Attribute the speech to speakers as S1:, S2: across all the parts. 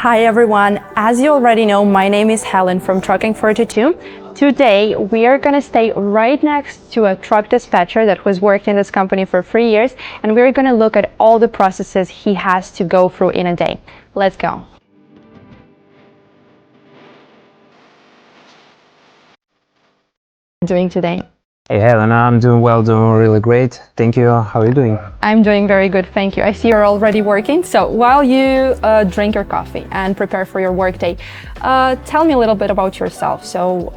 S1: Hi everyone, as you already know, my name is Helen from Trucking 42. Today we are going to stay right next to a truck dispatcher that was working in this company for 3 years, and we're going to look at all the processes he has to go through in a day. Let's go. Doing today?
S2: Hey Helen, I'm doing well, doing really great. Thank you. How are you doing?
S1: I'm doing very good, thank you. I see you're already working. So while you drink your coffee and prepare for your workday, tell me a little bit about yourself. So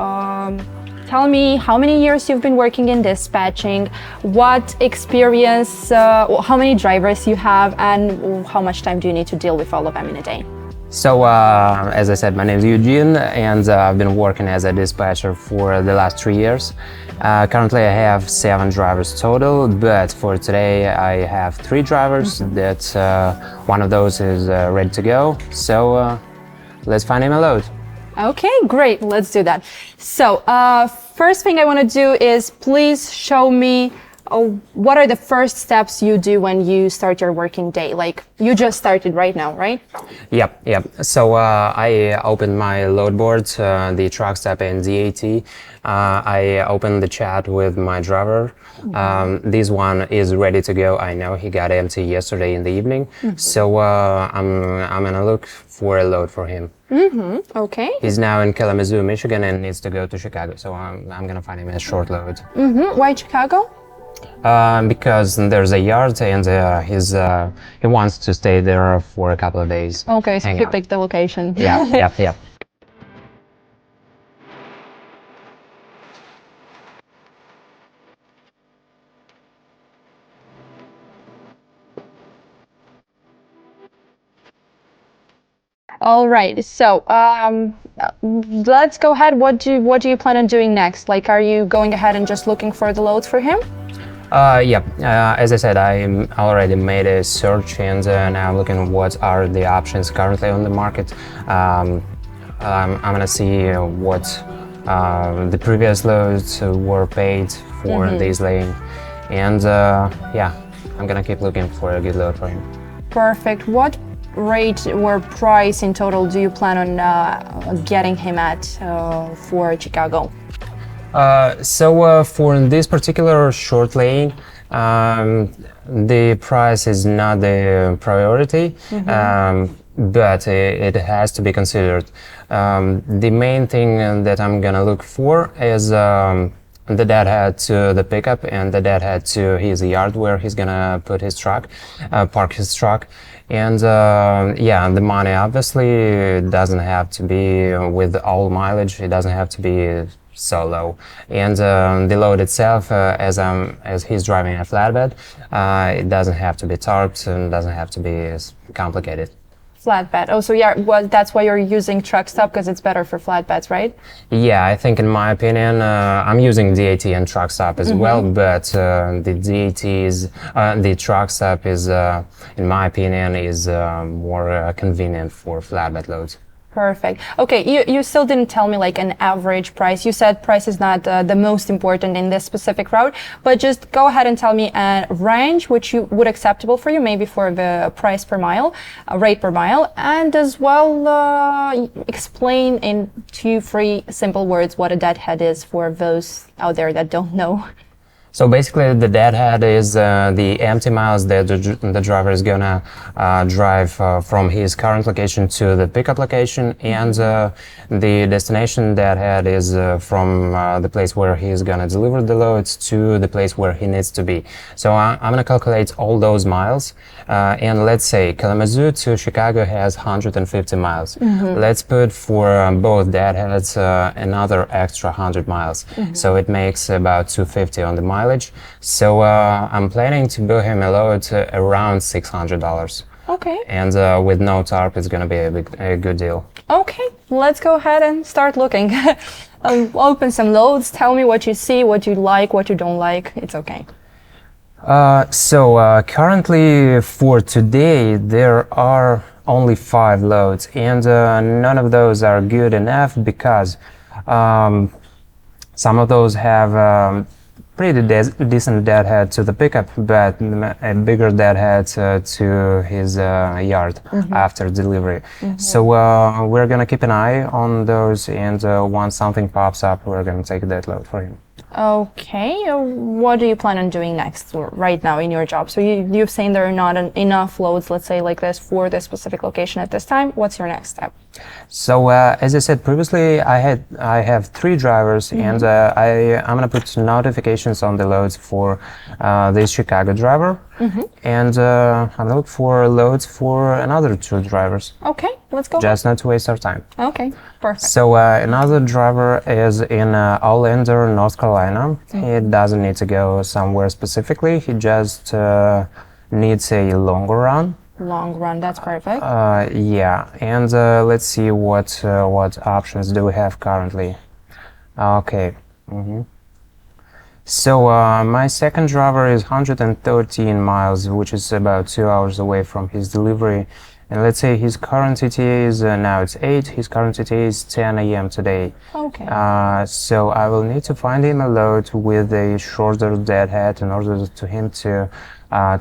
S1: tell me how many years you've been working in dispatching, what experience, how many drivers you have, and how much time do you need to deal with all of them in a day?
S2: So, as I said, my name is Eugene, and I've been working as a dispatcher for the last 3 years. Currently, I have 7 drivers total, but for today, I have 3 drivers. That one of those is ready to go. So, let's find him a load.
S1: Okay, great. Let's do that. So, first thing I want to do is please show me what are the first steps you do when you start your working day? Like, you just started right now, right?
S2: Yep. So I opened my load board, the truck stop and DAT. I opened the chat with my driver. This one is ready to go. I know he got empty yesterday in the evening. So I'm gonna look for a load for him.
S1: Okay.
S2: He's now in Kalamazoo, Michigan, and needs to go to Chicago. So I'm gonna find him a short load.
S1: Why Chicago?
S2: Because there's a yard and he wants to stay there for a couple of days.
S1: Okay, so you picked the location.
S2: Yeah.
S1: All right. So let's go ahead. What do you plan on doing next? Like, are you going ahead and just looking for the loads for him?
S2: As I said, I already made a search, and now I'm looking what are the options currently on the market. I'm gonna see what the previous loads were paid for this lane, and I'm gonna keep looking for a good load for him.
S1: Perfect. What rate or price in total do you plan on getting him at for Chicago?
S2: For this particular short lane, the price is not the priority, but it has to be considered. The main thing that I'm gonna look for is the deadhead to the pickup and the deadhead to his yard where he's gonna put his truck, park his truck. And the money obviously doesn't have to be with all mileage. It doesn't have to be so low. And the load itself, as he's driving a flatbed, it doesn't have to be tarped and doesn't have to be complicated.
S1: Flatbed. Oh, so yeah, well, that's why you're using truck stop, because it's better for flatbeds, right?
S2: Yeah, I think in my opinion, I'm using DAT and truck stop as well, but the DAT is, the truck stop is, in my opinion, is more convenient for flatbed loads.
S1: Perfect. Okay, you still didn't tell me like an average price. You said price is not the most important in this specific route, but just go ahead and tell me a range which you would acceptable for you, maybe for the price per mile, rate per mile, and as well explain in 2-3 simple words what a deadhead is for those out there that don't know.
S2: So basically, the deadhead is the empty miles that the driver is gonna drive from his current location to the pickup location, and the destination deadhead is from the place where he's gonna deliver the loads to the place where he needs to be. So I'm gonna calculate all those miles, and let's say Kalamazoo to Chicago has 150 miles. Let's put for both deadheads another extra 100 miles. So it makes about 250 on the mile. So I'm planning to bill him a load around $600.
S1: Okay.
S2: And with no tarp, it's going to be a good deal.
S1: Okay, let's go ahead and start looking. Open some loads. Tell me what you see, what you like, what you don't like. It's okay.
S2: Currently for today, there are only 5 loads, and none of those are good enough because some of those have pretty decent deadhead to the pickup, but a bigger deadhead to his yard after delivery. So we're gonna keep an eye on those, and once something pops up, we're gonna take that load for him.
S1: Okay, what do you plan on doing next right now in your job? So you've seen there are not enough loads, let's say like this, for this specific location at this time. What's your next step?
S2: So as I said previously, I have 3 drivers, and I'm gonna put notifications on the loads for this Chicago driver, and I'm gonna look for loads for another 2 drivers.
S1: Okay, let's go.
S2: Just not to waste our time.
S1: Okay, perfect.
S2: So another driver is in Olander, North Carolina. He doesn't need to go somewhere specifically. He just needs a longer run.
S1: Long run, that's perfect.
S2: Yeah, and let's see what options do we have currently. Okay. So my second driver is 113 miles, which is about 2 hours away from his delivery. And let's say his current ETA is now it's 8. His current ETA is 10 a.m. today.
S1: Okay.
S2: So I will need to find him a load with a shorter deadhead in order to him to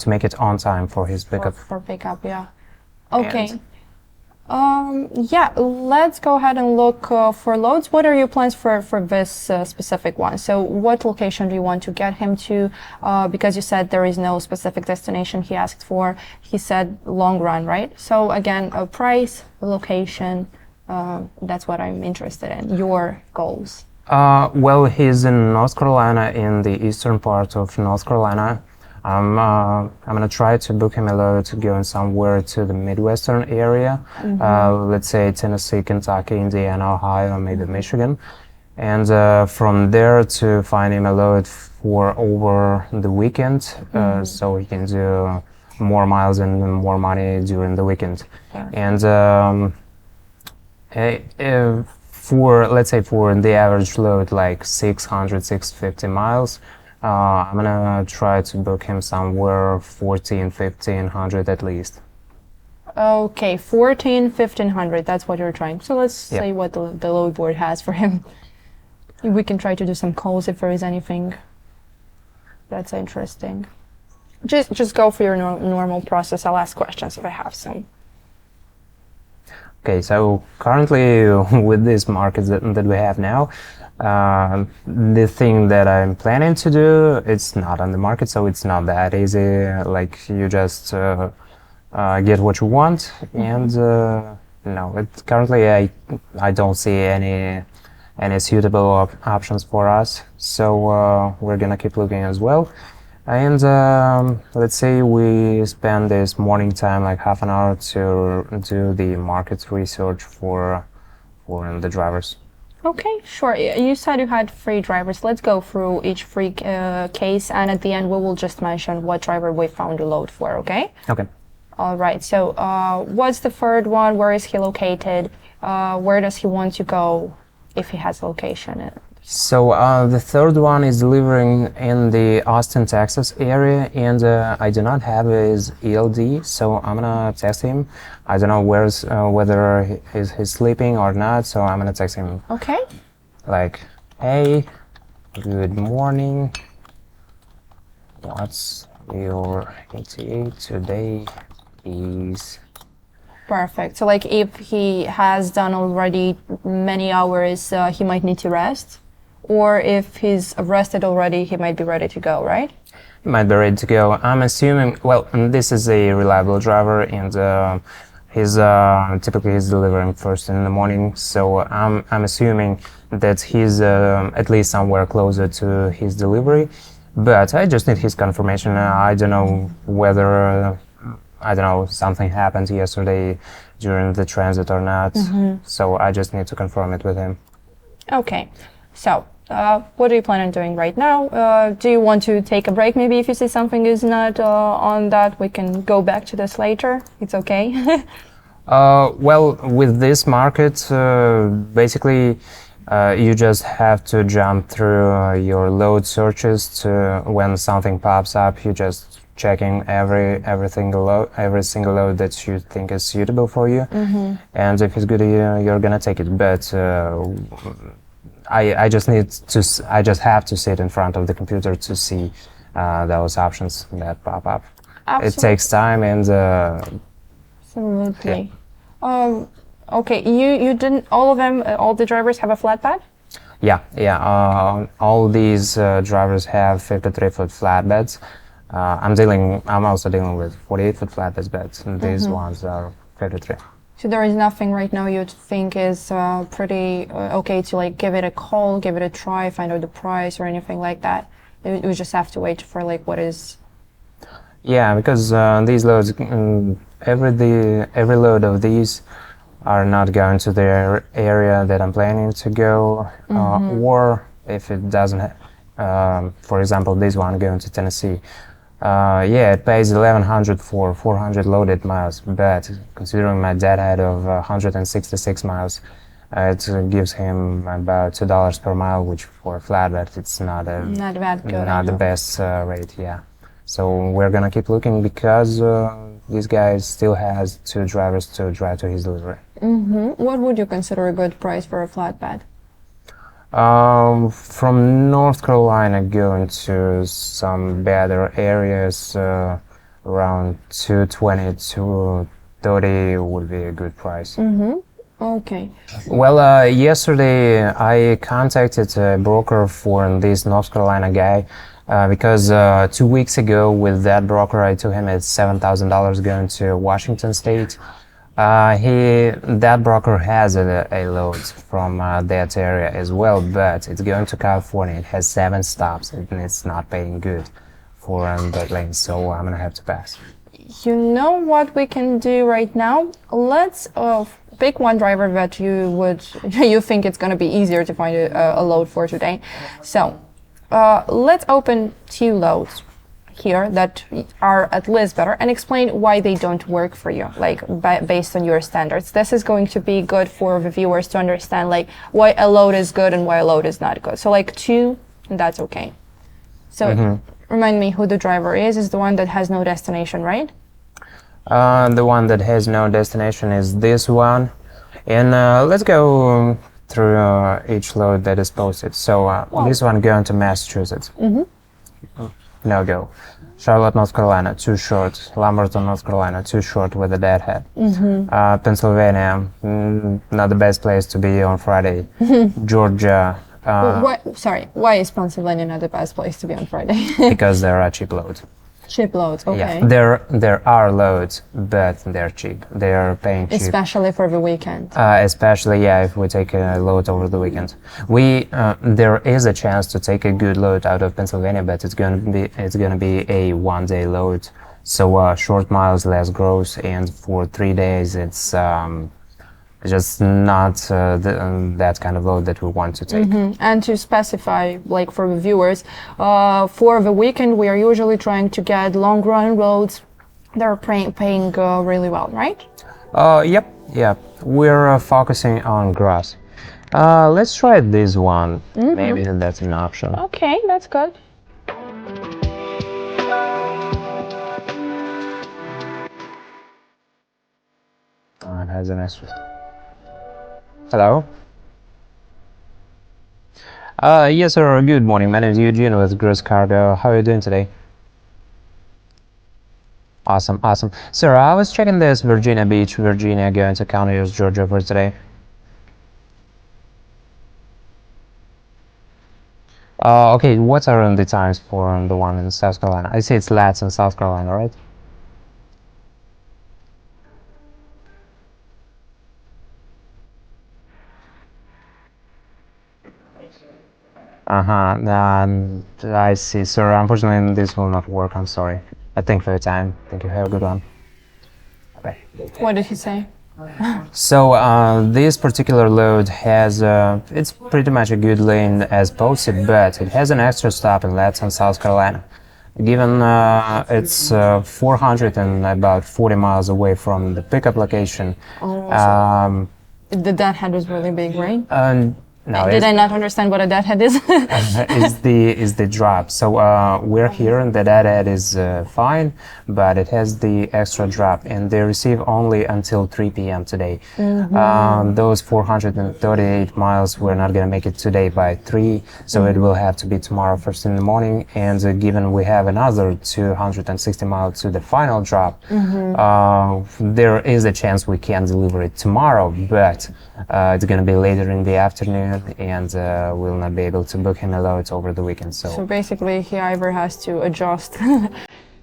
S2: make it on time for his pickup.
S1: For pickup, yeah. Okay. Yeah, let's go ahead and look for loads. What are your plans for this specific one? So what location do you want to get him to? Because you said there is no specific destination he asked for. He said long run, right? So again, a price, a location, that's what I'm interested in. Your goals.
S2: Well, he's in North Carolina, in the eastern part of North Carolina. I'm gonna try to book him a load to go somewhere to the Midwestern area, let's say Tennessee, Kentucky, Indiana, Ohio, maybe Michigan, and from there to find him a load for over the weekend, so he can do more miles and more money during the weekend.
S1: Yeah.
S2: And for, let's say, for the average load, like 600, 650 miles, I'm gonna try to book him somewhere 1500 at least.
S1: Okay, 1500, that's what you're trying. So let's say what the load board has for him. We can try to do some calls if there is anything that's interesting. Just go for your normal process. I'll ask questions if I have some.
S2: Okay, so currently with this market that we have now, the thing that I'm planning to do, it's not on the market, so it's not that easy. Like you just get what you want, and no, currently I don't see any suitable options for us. So we're gonna keep looking as well. And let's say we spend this morning time, like half an hour, to do the market research for the drivers.
S1: Okay, sure. You said you had 3 drivers. Let's go through each free case, and at the end we will just mention what driver we found a load for, okay?
S2: Okay.
S1: All right, so what's the third one? Where is he located? Where does he want to go if he has a location?
S2: So the third one is delivering in the Austin, Texas area, and I do not have his ELD, so I'm gonna text him. I don't know whether he's sleeping or not, so I'm gonna text him.
S1: Okay.
S2: Like, hey, good morning. What's your ETA today? Is
S1: Perfect. So like if he has done already many hours, he might need to rest. Or if he's rested already, he might be ready to go, right?
S2: He might be ready to go. I'm assuming, well, this is a reliable driver, and he's typically he's delivering first in the morning, so I'm assuming that he's at least somewhere closer to his delivery. But I just need his confirmation. I don't know whether something happened yesterday during the transit or not. So I just need to confirm it with him.
S1: Okay. So what are you planning on doing right now? Do you want to take a break? Maybe if you see something is not on that, we can go back to this later. It's okay.
S2: Well, with this market, basically, you just have to jump through your load searches to when something pops up. You just checking every single load that you think is suitable for you, and if it's good, you're gonna take it. But I just need to I just have to sit in front of the computer to see those options that pop up. It takes time and
S1: Absolutely. Okay, you didn't, all of them, all the drivers have a flatbed?
S2: yeah. All these drivers have 53-foot flatbeds. I'm also dealing with 48-foot flatbeds, and these ones are 53.
S1: So there is nothing right now you'd think is pretty okay to like give it a call, give it a try, find out the price or anything like that. We just have to wait for like what is.
S2: Yeah, because these loads, every load of these are not going to the area that I'm planning to go, or if it doesn't, for example, this one going to Tennessee. Yeah, it pays 1,100 for 400 loaded miles, but considering my deadhead of 166 miles, it gives him about $2 per mile, which for a flatbed, it's not
S1: Not
S2: the best rate. Yeah, so we're gonna keep looking because this guy still has 2 drivers to drive to his delivery.
S1: What would you consider a good price for a flatbed?
S2: From North Carolina going to some better areas, around 220 to 30 would be a good price.
S1: Okay.
S2: Well, yesterday I contacted a broker for this North Carolina guy because 2 weeks ago with that broker I took him at $7,000 going to Washington State. That broker has a load from that area as well, but it's going to California. It has 7 stops and it's not paying good for that lane, so I'm gonna have to pass.
S1: You know what we can do right now? Let's pick one driver that you think it's gonna be easier to find a load for today. So let's open 2 loads here that are at least better and explain why they don't work for you, like based on your standards. This is going to be good for the viewers to understand like why a load is good and why a load is not good. So like 2, and that's okay. So remind me who the driver is the one that has no destination, right?
S2: The one that has no destination is this one, and let's go through each load that is posted. So this one going to Massachusetts. No go. Charlotte, North Carolina, too short. Lumberton, North Carolina, too short with a deadhead. Pennsylvania, not the best place to be on Friday. Georgia.
S1: Why is Pennsylvania not the best place to be on Friday?
S2: Because there are cheap loads.
S1: Cheap loads, okay.
S2: Yeah, there are loads, but they're cheap. They are paying cheap.
S1: Especially for the weekend.
S2: Especially, yeah, if we take a load over the weekend. There is a chance to take a good load out of Pennsylvania, but it's gonna be a one-day load. So short miles, less gross, and for 3 days, it's just not that kind of load that we want to take.
S1: And to specify, like for the viewers, for the weekend we are usually trying to get long run loads that are paying really well, right?
S2: Yep. We're focusing on grass. Let's try this one. Maybe that's an option.
S1: Okay, that's good.
S2: It has an extra. Hello? Yes, sir. Good morning. My name is Eugene with Gross Cargo. How are you doing today? Awesome. Sir, I was checking this Virginia Beach, Virginia, going to Conyers, Georgia for today. Okay, what are the times for the one in South Carolina? I see it's Lats in South Carolina, right? I see, sir. Unfortunately, this will not work. I'm sorry. I thank you for your time. Thank you. Have a good one. Bye.
S1: What did he say?
S2: So this particular load has it's pretty much a good lane as posted, but it has an extra stop in Latson, South Carolina. Given it's 400 and about 40 miles away from the pickup location.
S1: The deadhead was really big, right?
S2: No,
S1: Did I not understand what a deadhead is?
S2: is the drop. So we're here, and the deadhead is fine, but it has the extra drop, and they receive only until 3 p.m. today. Those 438 miles, we're not gonna make it today by 3, so it will have to be tomorrow first in the morning. And given we have another 260 miles to the final drop, there is a chance we can deliver it tomorrow, but it's gonna be later in the afternoon, and we'll not be able to book him a load over the weekend.
S1: So basically, he either has to adjust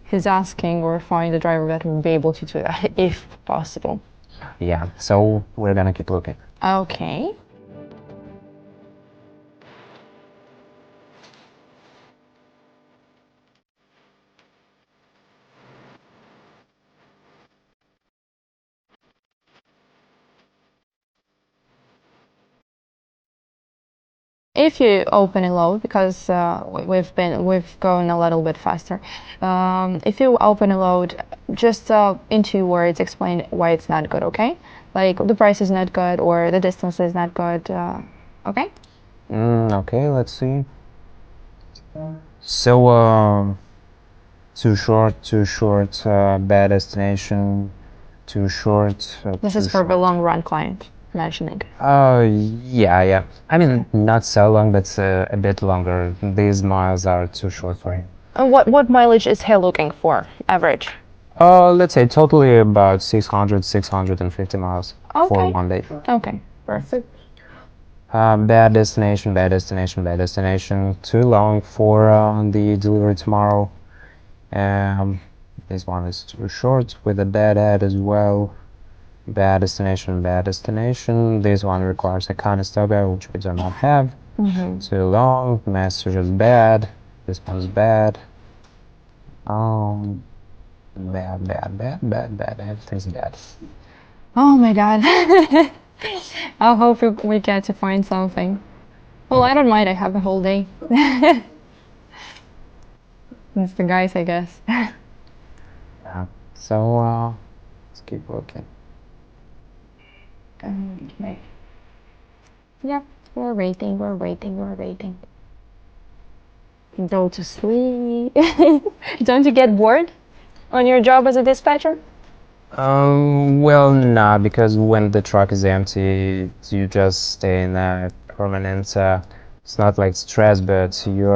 S1: his asking or find a driver that will be able to do that, if possible.
S2: Yeah, so we're gonna keep looking.
S1: Okay. If you open a load, because we've gone a little bit faster. If you open a load, just in 2 words, explain why it's not good. Okay, like the price is not good or the distance is not good. Okay.
S2: Okay, let's see. So, too short, bad destination, too short.
S1: This is for the long run client mentioning.
S2: Yeah. I mean, not so long, but a bit longer. These miles are too short for him.
S1: And what mileage is he looking for, average?
S2: Let's say totally about 650 miles for
S1: Okay.
S2: 1 day.
S1: Okay, perfect.
S2: Bad destination, bad destination, bad destination. Too long for the delivery tomorrow. This one is too short with a dead head as well. Bad destination, bad destination. This one requires a Conestoga, which we do not have. Too long. Message is bad. This one's bad. Bad. Everything's bad.
S1: Oh my god. I hope we get to find something. Well, I don't mind. I have a whole day. It's the guys, I guess.
S2: Yeah. So let's keep looking.
S1: Okay. Yep, we're waiting. Go to sleep. Don't you get bored on your job as a dispatcher?
S2: Well, nah, because when the truck is empty, you just stay in a permanent. It's not like stress, but you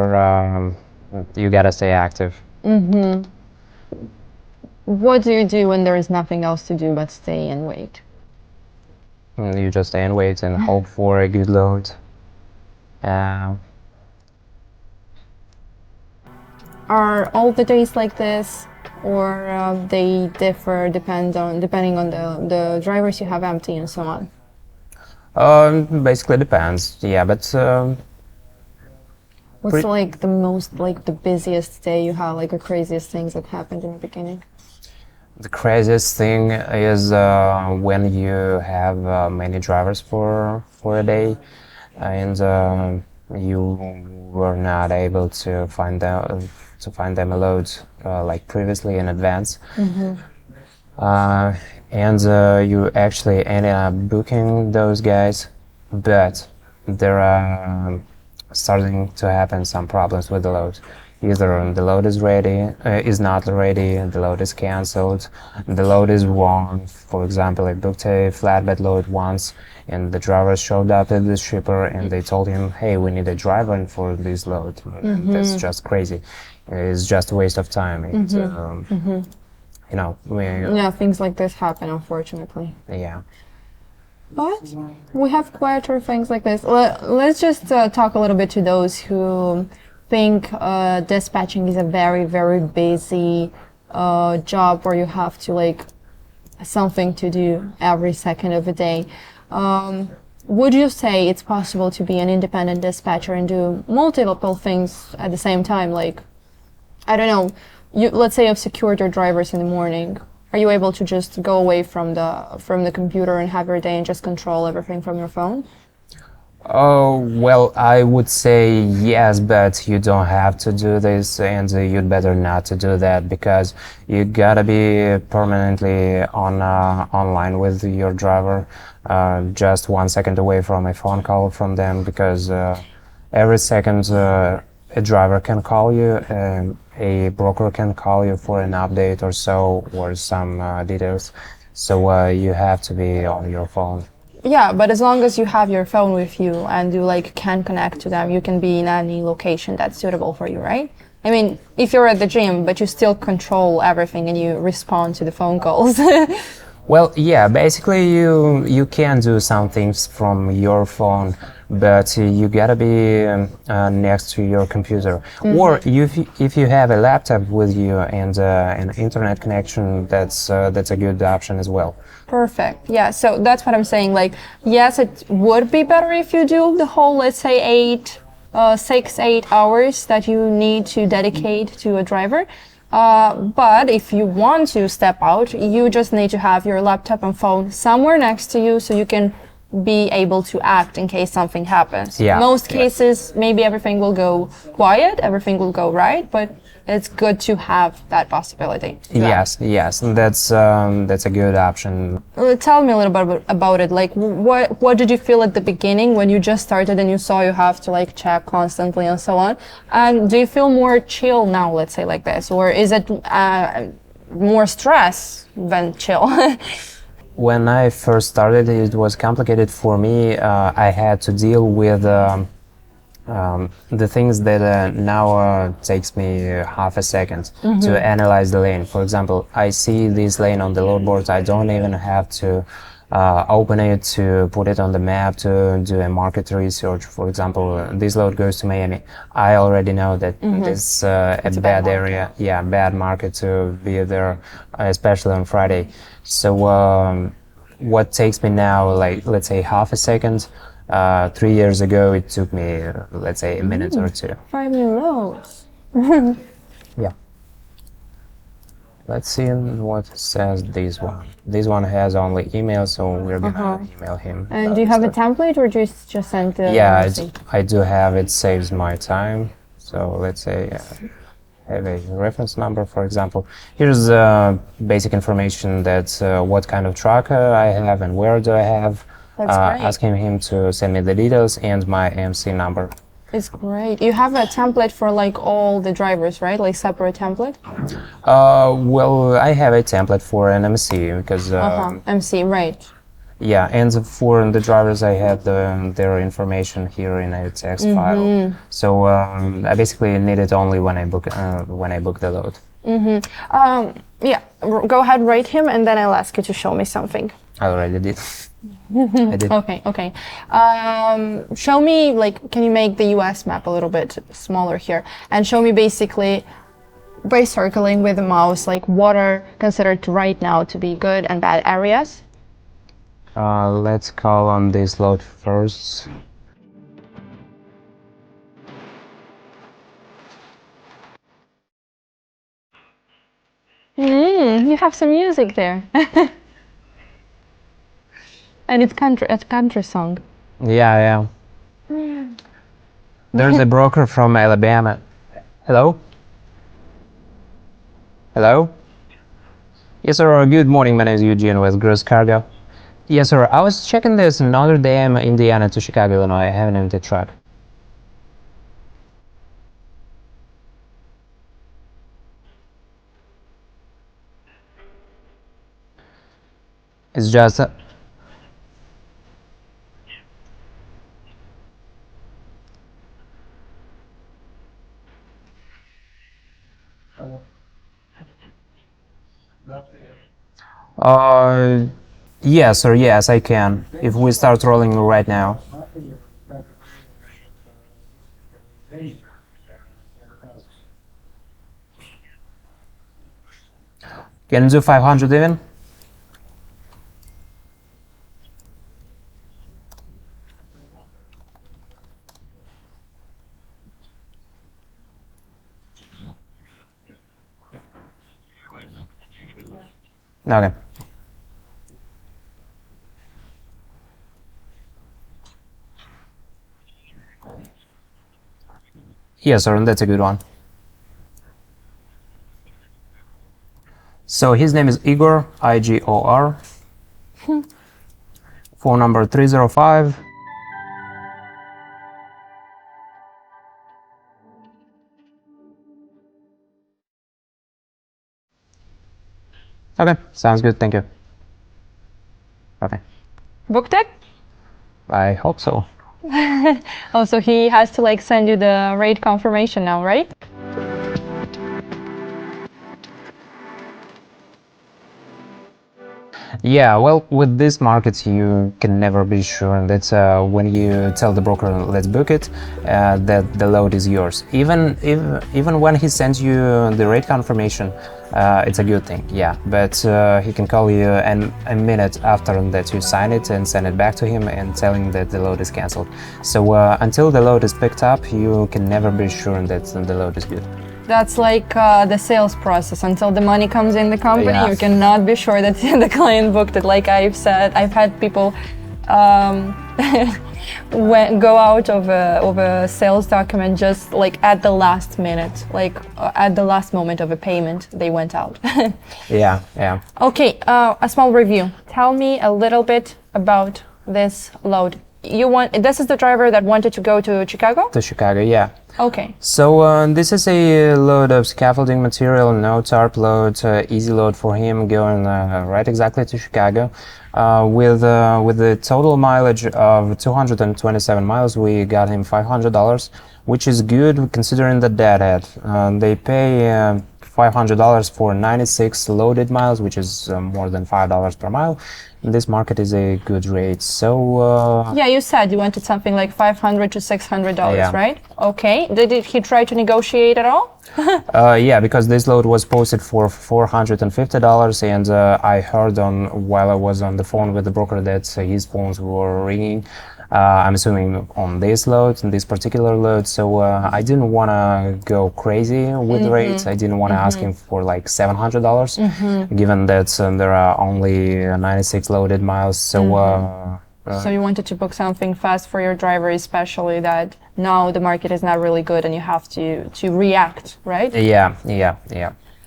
S2: gotta stay active.
S1: What do you do when there is nothing else to do but stay and wait?
S2: You just stay and wait and hope for a good load.
S1: Are all the days like this, or they differ depending on the drivers you have empty and so on?
S2: Basically depends. Yeah, but
S1: What's like the most, like the busiest day you have, like the craziest things that happened in the beginning?
S2: the craziest thing is when you have many drivers for a day, and you were not able to find them a load like previously in advance. And you actually end up booking those guys, but there are starting to happen some problems with the load. Either the load is ready, is not ready, and the load is cancelled. The load is wrong. For example, I booked a flatbed load once, and the driver showed up at the shipper, and they told him, "Hey, we need a driver for this load." That's just crazy. It's just a waste of time. You know,
S1: Yeah, things like this happen, unfortunately.
S2: yeah.
S1: But we have quieter things like this. Let's just talk a little bit to those who think dispatching is a very, very busy job where you have to like something to do every second of the day. Would you say it's possible to be an independent dispatcher and do multiple things at the same time? Like, I don't know, let's say you've secured your drivers in the morning. Are you able to just go away from the computer and have your day and just control everything from your phone?
S2: Oh, well, I would say yes, but you don't have to do this, and you'd better not to do that, because you gotta be permanently online with your driver. just 1 second away from a phone call from them, because every second a driver can call you, a broker can call you for an update or so, or some details. So you have to be on your phone.
S1: Yeah, but as long as you have your phone with you and you like can connect to them, you can be in any location that's suitable for you, right? I mean, if you're at the gym, but you still control everything and you respond to the phone calls.
S2: Well, yeah, basically you can do some things from your phone, but you gotta be next to your computer. Or if you have a laptop with you and an internet connection, that's a good option as well.
S1: Perfect. Yeah, so that's what I'm saying. Like, yes, it would be better if you do the whole, let's say, 8 hours that you need to dedicate to a driver. But if you want to step out, you just need to have your laptop and phone somewhere next to you so you can be able to act in case something happens.
S2: Yeah.
S1: Most cases, maybe everything will go quiet, everything will go right, but it's good to have that possibility.
S2: Yes, that's a good option.
S1: Tell me a little bit about it. Like, what did you feel at the beginning when you just started and you saw you have to like check constantly and so on? And do you feel more chill now, let's say like this, or is it more stress than chill?
S2: When I first started, it was complicated for me. I had to deal with the things that now takes me half a second to analyze the lane. For example, I see this lane on the load board. I don't even have to open it to put it on the map to do a market research. For example, this load goes to Miami. I already know that this a bad area, bad market to be there, especially on Friday. So what takes me now, like let's say half a second, 3 years ago it took me let's say a minute or two.
S1: 5 new loads.
S2: Yeah. Let's see what says this one. This one has only email, so we're gonna email him.
S1: And do you have a template or just send the
S2: Yeah, I do have. It saves my time. So let's say have a reference number, for example. Here's basic information that what kind of truck I have and where do I have.
S1: That's great.
S2: Asking him to send me the details and my MC number.
S1: It's great. You have a template for like all the drivers, right? Like separate template?
S2: Well, I have a template for an MC because
S1: MC, right.
S2: yeah, and for the drivers I have their information here in a text file. So I basically need it only when I book the load.
S1: Yeah, go ahead, write him, and then I'll ask you to show me something.
S2: I already did. I did.
S1: Okay. Show me, like, can you make the US map a little bit smaller here? And show me basically, by circling with the mouse, like, what are considered right now to be good and bad areas?
S2: Let's call on this load first.
S1: You have some music there. And it's country song.
S2: Yeah. There's a broker from Alabama. Hello? Hello? Yes, sir. Good morning. My name is Eugene with Gross Cargo. Yes, sir. I was checking this Notre Dame, Indiana to Chicago, Illinois. I have an empty truck. It's just yes, sir. Yes, I can. If we start rolling right now. Can you do 500 even? Okay. Yes, sir, that's a good one. So his name is Igor, Igor. phone number 305. Okay, sounds good. Thank you. Okay,
S1: Booked it?
S2: I hope so.
S1: Oh, so he has to like send you the rate confirmation now, right?
S2: Yeah, well, with these markets, you can never be sure, and that's when you tell the broker, "Let's book it," that the load is yours. Even when he sends you the rate confirmation, it's a good thing, yeah. But he can call you a minute after that you sign it and send it back to him and tell him that the load is canceled. So until the load is picked up, you can never be sure that the load is good.
S1: That's like the sales process. Until the money comes in the company,
S2: Yeah.
S1: you cannot be sure that the client booked it. Like I've said, I've had people go out of a sales document just like at the last minute, like at the last moment of a payment, they went out.
S2: Yeah, yeah.
S1: Okay, a small review. Tell me a little bit about this load. This is the driver that wanted to go to Chicago?
S2: To Chicago, yeah.
S1: Okay.
S2: So this is a load of scaffolding material, no tarp load, easy load for him going right exactly to Chicago. With the total mileage of 227 miles, we got him $500, which is good considering the deadhead. They pay $500 for 96 loaded miles, which is more than $5 per mile. This market is a good rate. So
S1: yeah, you said you wanted something like $500 to $600,
S2: Yeah.
S1: right? Okay. Did he try to negotiate at all?
S2: yeah, because this load was posted for $450, and I heard while I was on the phone with the broker that his phones were ringing. I'm assuming on this load, in this particular load. So I didn't want to go crazy with the rates. I didn't want to ask him for like $700, given that there are only 96 loaded miles. So.
S1: So you wanted to book something fast for your driver, especially that now the market is not really good and you have to react, right?
S2: Yeah.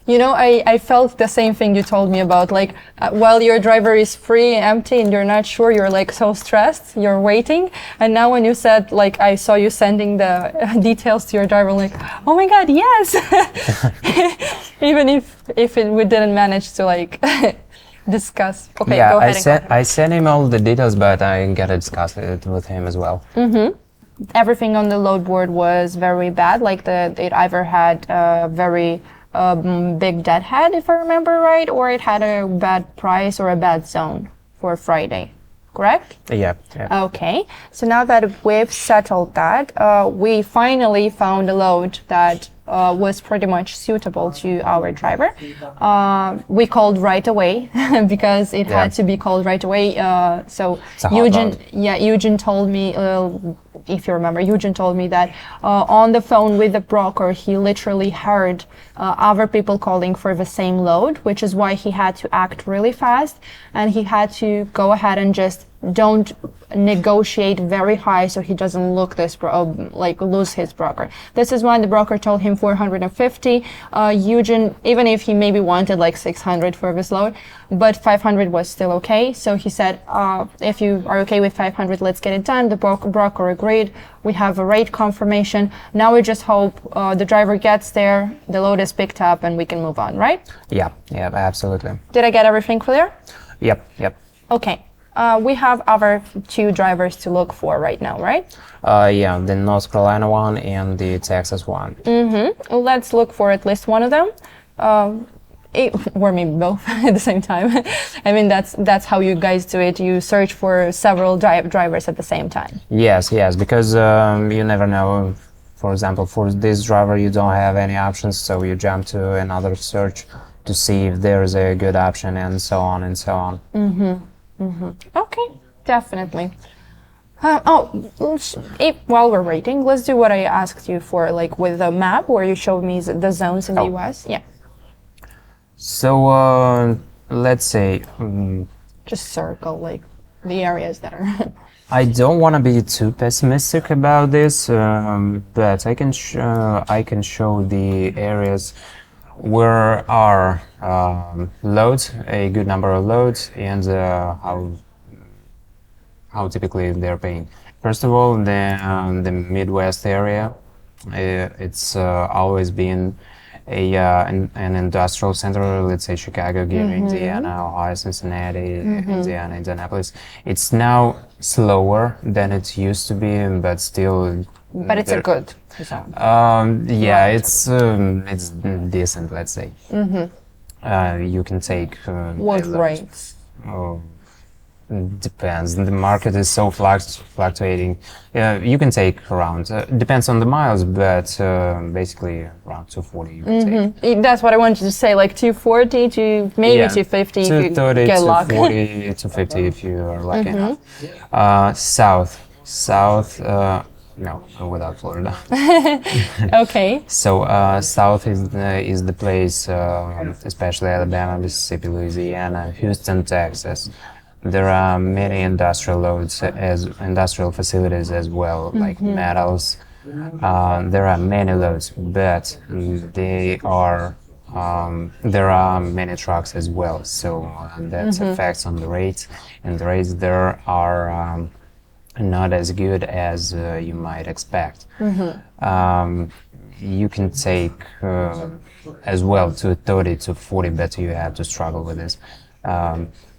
S1: You know, I felt the same thing you told me about, like, while your driver is free, empty, and you're not sure, you're like so stressed, you're waiting. And now when you said, like, I saw you sending the details to your driver, like, oh my God, yes! Even if we didn't manage to, like, discuss. Okay,
S2: Yeah,
S1: go ahead.
S2: I sent him all the details, but I gotta discuss it with him as well.
S1: Everything on the load board was very bad, like it either had a very big deadhead, if I remember right, or it had a bad price or a bad zone for Friday, correct?
S2: Yeah.
S1: Okay, so now that we've settled that, we finally found a load that was pretty much suitable to our driver. We called right away because it had to be called right away. So Eugene told me, if you remember, Eugene told me that on the phone with the broker, he literally heard other people calling for the same load, which is why he had to act really fast, and he had to go ahead and just don't negotiate very high so he doesn't look like lose his broker. This is why the broker told him 450. Eugene, even if he maybe wanted like 600 for this load, but 500 was still okay. So he said, if you are okay with 500, let's get it done. The broker agreed. We have a rate confirmation. Now we just hope the driver gets there, the load is picked up, and we can move on, right?
S2: Yeah, absolutely.
S1: Did I get everything clear?
S2: Yep.
S1: Okay. We have other two drivers to look for right now, right?
S2: Yeah, the North Carolina one and the Texas one.
S1: Let's look for at least one of them. Or maybe both at the same time. I mean, that's how you guys do it. You search for several drivers at the same time.
S2: Yes, because you never know. For example, for this driver, you don't have any options, so you jump to another search to see if there's a good option, and so on and so on.
S1: Okay, definitely. While we're waiting, let's do what I asked you for, like with the map where you showed me the zones in the US. Yeah.
S2: So let's say.
S1: Just circle like the areas that are.
S2: I don't want to be too pessimistic about this, but I can show the areas where are loads, a good number of loads, and how how typically they're paying. First of all, the Midwest area, it's always been an industrial center. Let's say Chicago, Gary, Indiana, Ohio, Cincinnati, Indiana, Indianapolis. It's now slower than it used to be, but still.
S1: But it's a good zone.
S2: Yeah, it's decent. Let's say. You can take.
S1: What
S2: a lot.
S1: rates?
S2: Oh, depends. The market is so fluctuating. You can take around. Depends on the miles, but basically around 240 you can take.
S1: That's what I wanted to say, like 240 to maybe 250 if you
S2: 230,
S1: get lucky.
S2: 240, 250 if you are lucky enough. South. No, without Florida.
S1: Okay.
S2: So south is the place, especially Alabama, Mississippi, Louisiana, Houston, Texas. There are many industrial loads, as industrial facilities as well, like metals. There are many loads, but there are many trucks as well. So that affects on the rates, and the rates there are not as good as you might expect. You can take as well to 30 to 40, but you have to struggle with this.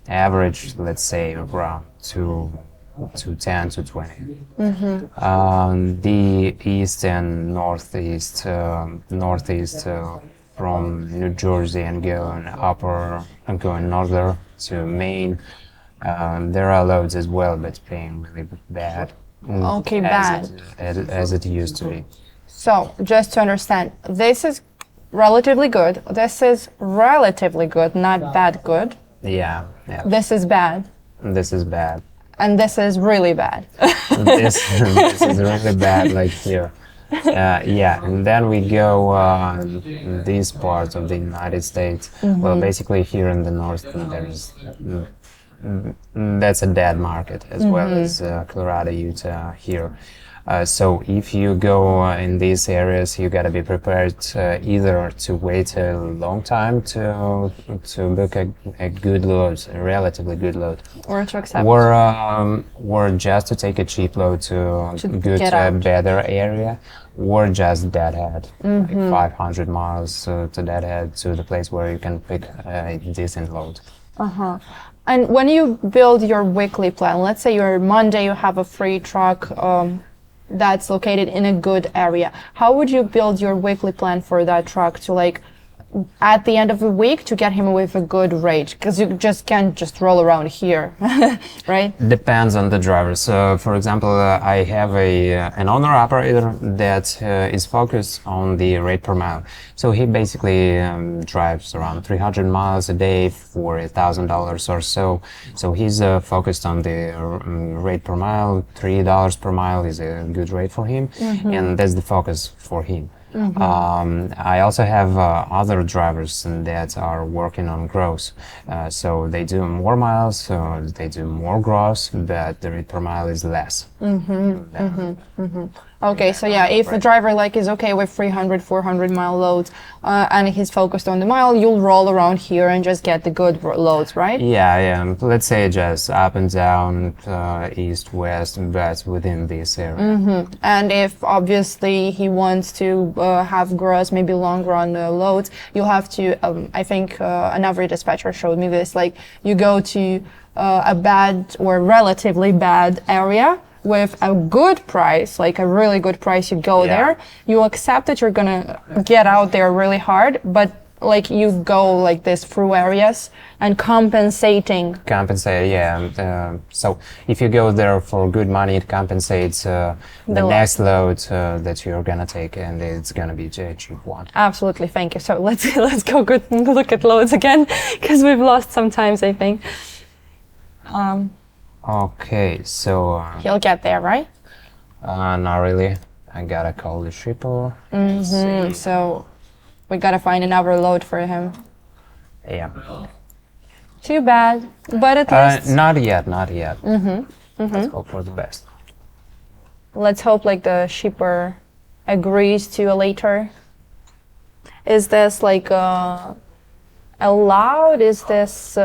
S2: Average, let's say, around to 10 to 20. The east and northeast, from New Jersey and going northern to Maine. There are loads as well, but paying really bad.
S1: Okay, bad.
S2: As it used to be.
S1: So, just to understand, this is relatively good. This is relatively good, not bad good.
S2: Yeah.
S1: This is bad.
S2: This is bad.
S1: And this is really bad.
S2: this is really bad, like here. Yeah, and then we go these parts of the United States. Well, basically here in the north, there's that's a dead market as well as Colorado, Utah here. So if you go in these areas, you got to be prepared either to wait a long time to book a good load, a relatively good load,
S1: Or to accept.
S2: or just to take a cheap load to go
S1: get
S2: to a
S1: out.
S2: better area, or just deadhead, like 500 miles to deadhead to the place where you can pick a decent load.
S1: And when you build your weekly plan, let's say your Monday you have a free truck that's located in a good area. How would you build your weekly plan for that truck to, like, at the end of the week to get him with a good rate? Because you just can't just roll around here, right?
S2: Depends on the driver. So, for example, I have an owner-operator that is focused on the rate per mile. So he basically drives around 300 miles a day for $1,000 or so. So he's focused on the rate per mile. $3 per mile is a good rate for him, and that's the focus for him. I also have other drivers that are working on gross. So they do more miles, so they do more gross, but the rate per mile is less.
S1: Okay, so yeah, if a driver like is okay with 300, 400 mile loads and he's focused on the mile, you'll roll around here and just get the good loads, right?
S2: Yeah. Let's say just up and down, east, west, but within this area.
S1: And if obviously he wants to have gross, maybe long run loads, you'll have to, I think another dispatcher showed me this, like you go to a bad or relatively bad area with a good price, like a really good price, you go there, you accept that you're gonna get out there really hard, but like you go like this through areas and
S2: Compensate, yeah. So if you go there for good money, it compensates the next load that you're gonna take, and it's gonna be a cheap one.
S1: Absolutely, thank you. So let's go look at loads again, because we've lost some times, I think.
S2: Okay, so
S1: He'll get there, right?
S2: not really. I gotta call the shipper.
S1: So we gotta find another load for him.
S2: Yeah.
S1: Too bad, but at least
S2: Not yet. Let's hope for the best.
S1: let's hope like the shipper agrees to a later. Is this like allowed? Is this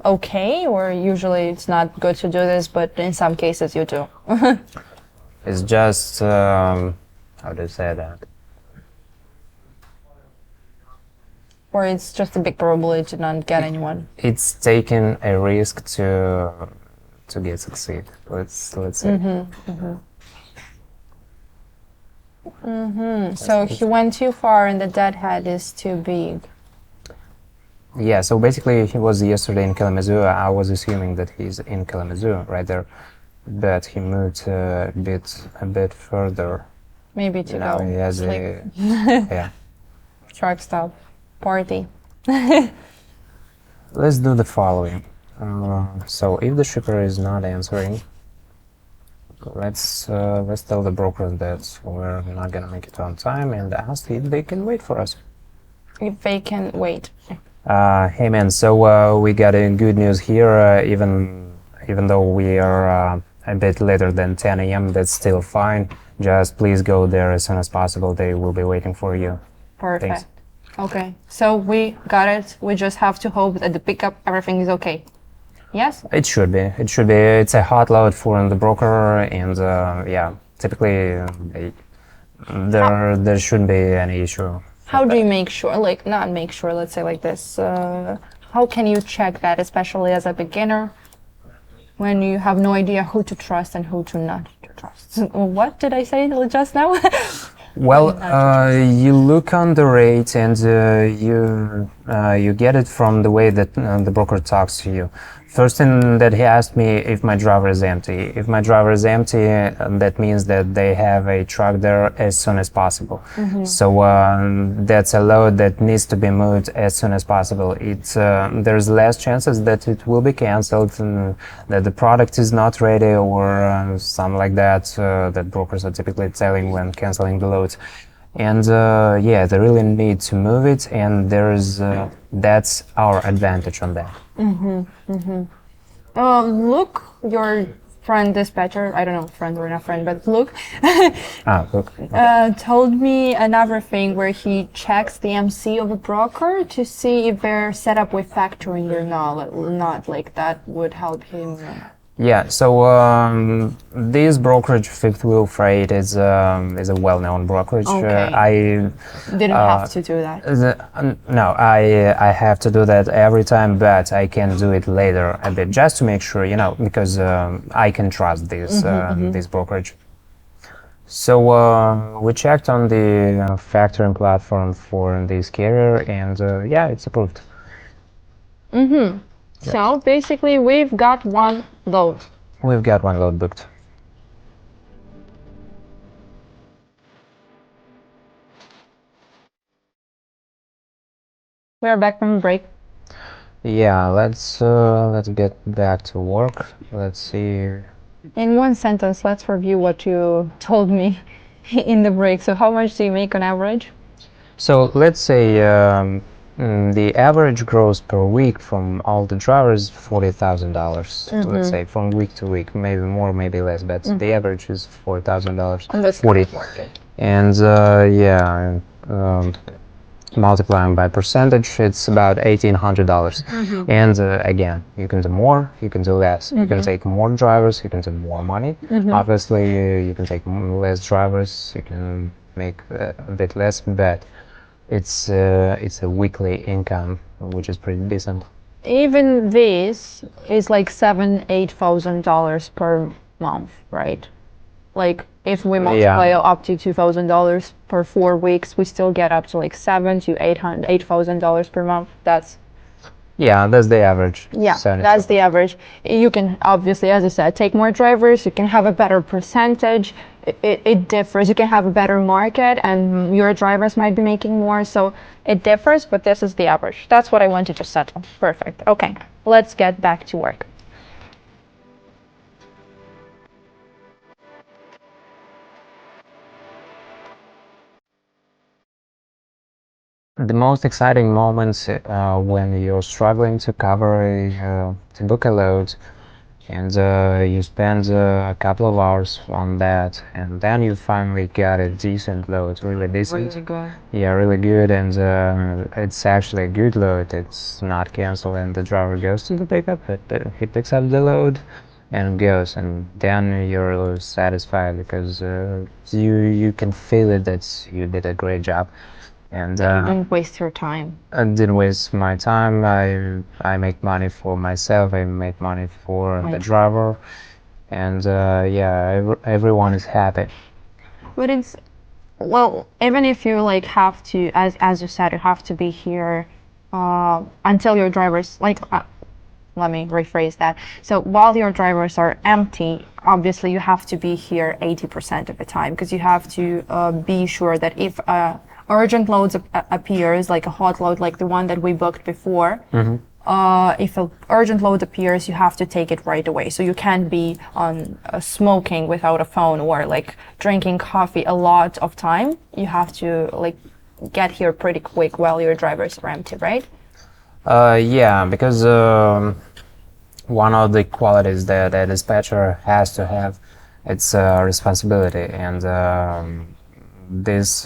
S1: okay, or usually it's not good to do this, but in some cases you do?
S2: It's just how do you say that?
S1: Or it's just a big probability to not get anyone?
S2: It's taking a risk to get succeed. Let's say.
S1: So he went too far and the deadhead is too big.
S2: Yeah. So basically, he was yesterday in Kalamazoo. I was assuming that he's in Kalamazoo right there, but he moved a bit further.
S1: Maybe to
S2: Now
S1: go
S2: he has
S1: sleep.
S2: a yeah.
S1: Truck stop. Party.
S2: Let's do the following. So if the shipper is not answering, let's tell the broker that we're not gonna make it on time and ask if they can wait for us.
S1: If they can wait.
S2: Hey man, so we got a good news here. Even though we are a bit later than 10 a.m., that's still fine. Just please go there as soon as possible. They will be waiting for you.
S1: Perfect.
S2: Thanks.
S1: Okay, so we got it. We just have to hope that the pickup, everything is okay. Yes?
S2: It should be. It should be. It's a hot load for the broker, and yeah, typically there shouldn't be any issue.
S1: How do you make sure, like, not make sure, let's say like this, how can you check that, especially as a beginner, when you have no idea who to trust and who to not to trust? What did I say just now?
S2: Well, you look on the rate and you get it from the way that the broker talks to you. First thing that he asked me if my driver is empty. If my driver is empty, that means that they have a truck there as soon as possible. So that's a load that needs to be moved as soon as possible. There's less chances that it will be canceled, and that the product is not ready, or something like that. That brokers are typically telling when canceling the loads. And yeah, they really need to move it, and that's our advantage on that.
S1: Luke, your friend dispatcher, I don't know, friend or not friend, but Luke,
S2: Look.
S1: told me another thing where he checks the MC of a broker to see if they're set up with factoring or not, like that would help him.
S2: Yeah, so this brokerage, Fifth Wheel Freight, is a well-known brokerage.
S1: Okay.
S2: I
S1: Didn't have to do that.
S2: no, I have to do that every time, but I can do it later a bit just to make sure, because I can trust this brokerage. So we checked on the factoring platform for this carrier, and yeah, it's approved.
S1: So basically, we've got one load.
S2: We've got one load booked.
S1: We are back from break.
S2: Yeah, let's get back to work. Let's see.
S1: In one sentence, let's review what you told me in the break. So how much do you make on average?
S2: So let's say the average gross per week from all the drivers $40,000. Let's say from week to week, maybe more, maybe less, but the average is $40,000.
S1: And that's
S2: 40. And yeah, multiplying by percentage, it's about $1,800. And again, you can do more, you can do less. You can take more drivers, you can do more money. Obviously, you can take less drivers, you can make a bit less, but it's a weekly income, which is pretty decent.
S1: Even this is like $8,000 per month, right? Like if we multiply up to $2,000 per 4 weeks, we still get up to like $8,000 per month. That's
S2: the average.
S1: Yeah, that's the average. You can obviously, as I said, take more drivers, you can have a better percentage. It differs. You can have a better market and your drivers might be making more. So it differs, but this is the average. That's what I wanted to settle. Perfect. Okay, let's get back to work.
S2: The most exciting moments when you're struggling to cover to book a load, and you spend a couple of hours on that, and then you finally got a decent load, really decent.
S1: Really good.
S2: Yeah, really good, and it's actually a good load. It's not canceled, and the driver goes to the pickup. He picks up the load and goes, and then you're satisfied because you can feel it that you did a great job, and
S1: Don't waste your time.
S2: I didn't waste my time. I make money for myself. I make money for the
S1: Right.
S2: driver, and yeah, everyone is happy.
S1: But it's well, even if you like have to, as you said, you have to be here until your drivers like. Let me rephrase that. So while your drivers are empty, obviously you have to be here 80% of the time because you have to be sure that if urgent loads appears, like a hot load, like the one that we booked before, if an urgent load appears, you have to take it right away. So you can't be on smoking without a phone or like drinking coffee a lot of time. You have to like get here pretty quick while your drivers are empty, right?
S2: Yeah, because one of the qualities that a dispatcher has to have, it's responsibility, and this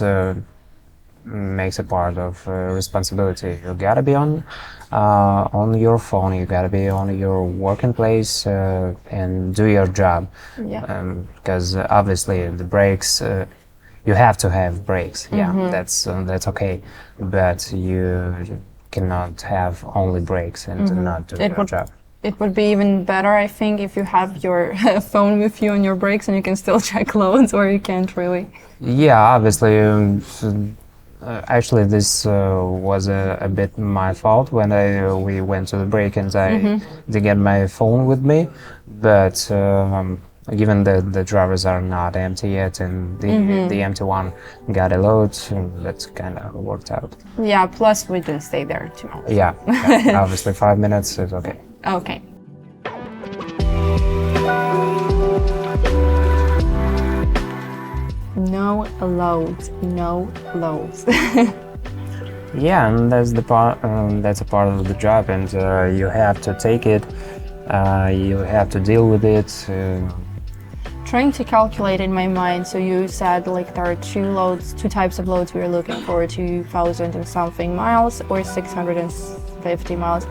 S2: makes a part of responsibility. You gotta be on your phone. You gotta be on your working place and do your job.
S1: Yeah.
S2: Because obviously the breaks. You have to have breaks. Yeah, that's okay, but you cannot have only breaks and not do your job.
S1: It would be even better, I think, if you have your phone with you on your breaks and you can still check loads, or you can't really.
S2: Yeah, obviously. Actually, this was a bit my fault when we went to the break and I didn't get my phone with me. But given that the drivers are not empty yet and the empty one got a load, that's kind of worked out.
S1: Yeah, plus we didn't stay there too long.
S2: Yeah, obviously 5 minutes is okay.
S1: Okay. No loads, no loads.
S2: Yeah, and that's the part. That's a part of the job, and you have to take it. You have to deal with it.
S1: Trying to calculate in my mind, so you said like there are two types of loads we are looking for, 2,000 and something miles or 650 miles.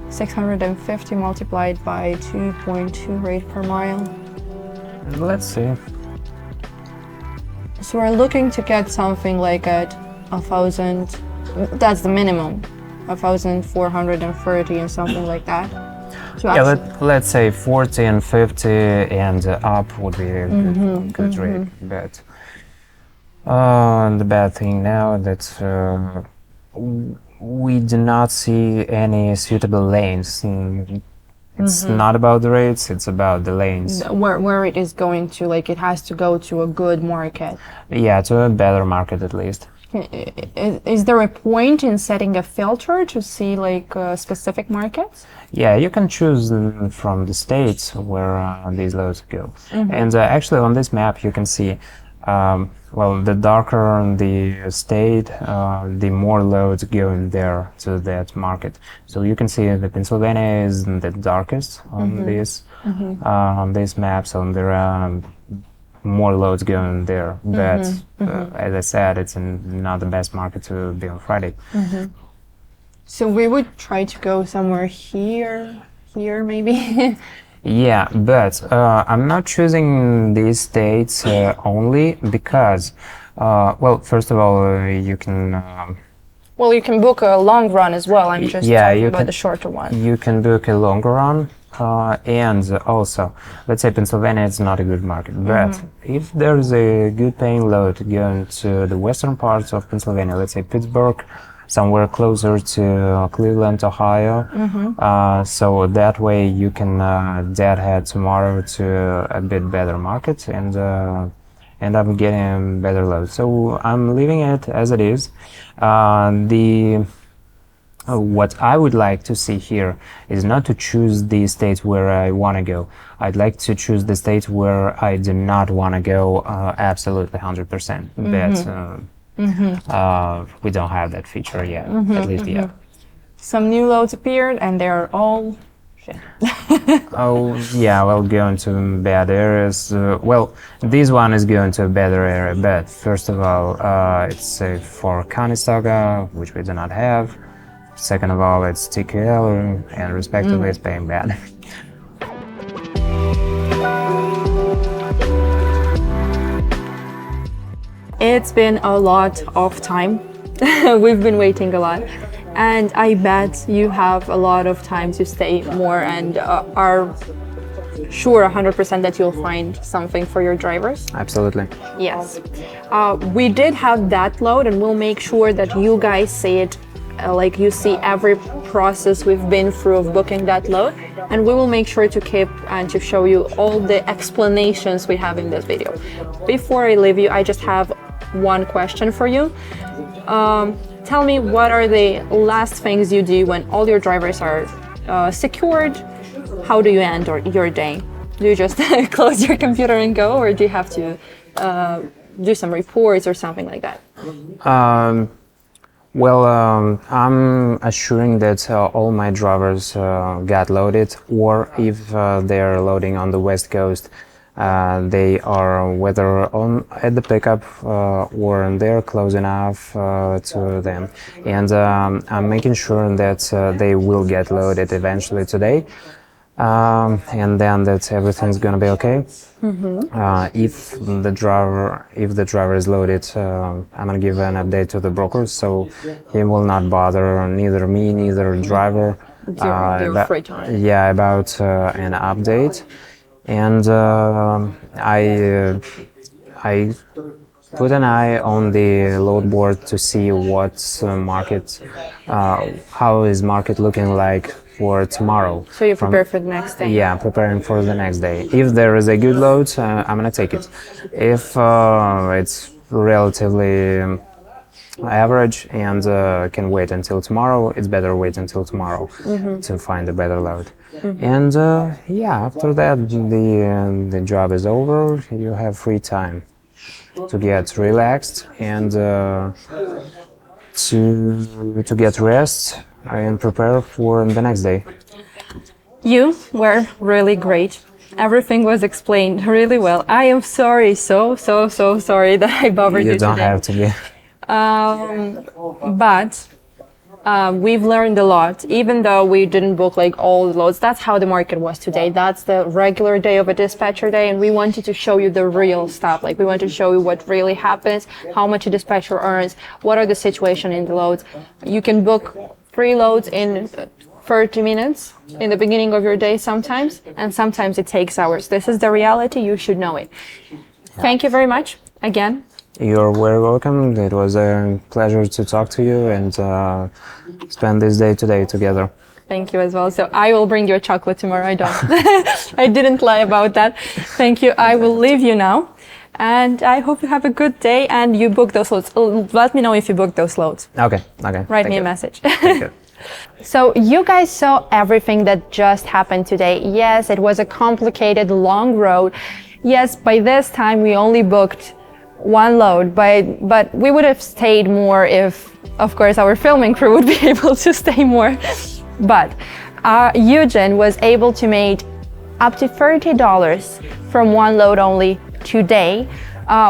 S1: 650 multiplied by 2.2 rate per mile.
S2: Let's see.
S1: So we're looking to get something like at 1,000, that's the minimum, 1,430 and something like that. So
S2: Yeah, let's say 40 and 50 and up would be a good rate. But the bad thing now that we do not see any suitable lanes. It's not about the rates, it's about the lanes.
S1: where it is going to, like it has to go to a good market.
S2: Yeah, to a better market at least.
S1: Is there a point in setting a filter to see like specific markets?
S2: Yeah, you can choose from the states where these loads go. And actually on this map you can see, well, the darker the state, the more loads go in there to that market. So you can see that Pennsylvania is the darkest on this map, so there are more loads going there. But as I said, it's not the best market to be on Friday.
S1: So we would try to go somewhere here maybe.
S2: Yeah, but I'm not choosing these states only because, well, first of all, you can.
S1: Well, you can book a long run as well. I'm just talking about the shorter one.
S2: You can book a longer run, and also, let's say Pennsylvania is not a good market, but if there's a good paying load going to the western parts of Pennsylvania, let's say Pittsburgh, somewhere closer to Cleveland, Ohio. So that way you can deadhead tomorrow to a bit better market and end up getting better load. So I'm leaving it as it is. What I would like to see here is not to choose the states where I want to go. I'd like to choose the states where I do not want to go absolutely 100%. But we don't have that feature yet, at least yet.
S1: Some new loads appeared and they are all
S2: Oh, yeah, well, going to bad areas. Well, this one is going to a better area, but first of all, it's safe for Conestoga, which we do not have. Second of all, it's TKL, and respectively, it's paying bad.
S1: It's been a lot of time. We've been waiting a lot. And I bet you have a lot of time to stay more and are sure 100% that you'll find something for your drivers.
S2: Absolutely.
S1: Yes. We did have that load, and we'll make sure that you guys see it, like you see every process we've been through of booking that load. And we will make sure to keep and to show you all the explanations we have in this video. Before I leave you, I just have one question for you. Tell me, what are the last things you do when all your drivers are secured? How do you end your day? Do you just close your computer and go, or do you have to do some reports or something like that?
S2: Well, I'm assuring that all my drivers got loaded, or if they're loading on the West Coast, they are whether on at the pickup or they're close enough to them, and I'm making sure that they will get loaded eventually today, and then that everything's gonna be okay. If the driver is loaded, I'm gonna give an update to the broker, so he will not bother neither me, neither driver.
S1: Your free time.
S2: Yeah, about an update. And I put an eye on the load board to see what's market, how is market looking like for tomorrow.
S1: So you prepare for the next day?
S2: Yeah, preparing for the next day. If there is a good load, I'm gonna take it. If it's relatively average and can wait until tomorrow, it's better wait until tomorrow to find a better load. And yeah, after that the job is over. You have free time to get relaxed and to get rest and prepare for the next day.
S1: You were really great. Everything was explained really well. I am sorry, so sorry that I bothered you today.
S2: You don't have to be.
S1: But we've learned a lot, even though we didn't book like all the loads. That's how the market was today. That's the regular day of a dispatcher day, and we wanted to show you the real stuff. Like, we want to show you what really happens, how much a dispatcher earns, what are the situation in the loads. You can book 3 loads in 30 minutes in the beginning of your day sometimes, and sometimes it takes hours. This is the reality. You should know it. Thank you very much again.
S2: You're very welcome. It was a pleasure to talk to you and spend this day today together.
S1: Thank you as well. So I will bring you a chocolate tomorrow. I don't. I didn't lie about that. Thank you. I will leave you now. And I hope you have a good day and you book those loads. Let me know if you book those loads.
S2: Okay.
S1: Write me a message.
S2: Thank you.
S1: So you guys saw everything that just happened today. Yes, it was a complicated, long road. Yes, by this time we only booked 1 load, but we would have stayed more if, of course, our filming crew would be able to stay more. But Eugene was able to make up to $30 from 1 load only today,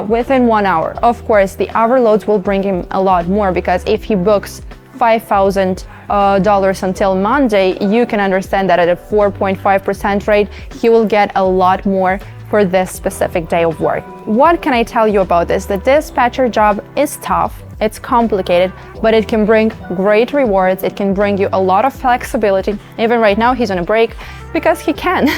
S1: within 1 hour. Of course, the other loads will bring him a lot more, because if he books $5,000 until Monday, you can understand that at a 4.5% rate, he will get a lot more for this specific day of work. What can I tell you about this? The dispatcher job is tough, it's complicated, but it can bring great rewards. It can bring you a lot of flexibility. Even right now, he's on a break because he can.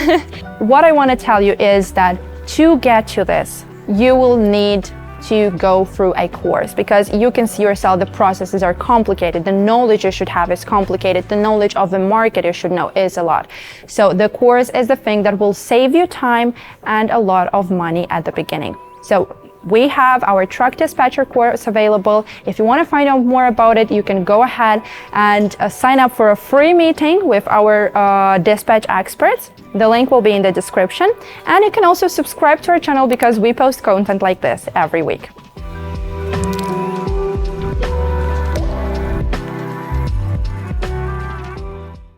S1: What I want to tell you is that to get to this, you will need to go through a course, because you can see yourself the processes are complicated. The knowledge you should have is complicated. The knowledge of the market you should know is a lot. So the course is the thing that will save you time and a lot of money at the beginning. So we have our truck dispatcher course available. If you want to find out more about it, you can go ahead and sign up for a free meeting with our dispatch experts. The link will be in the description. And you can also subscribe to our channel, because we post content like this every week.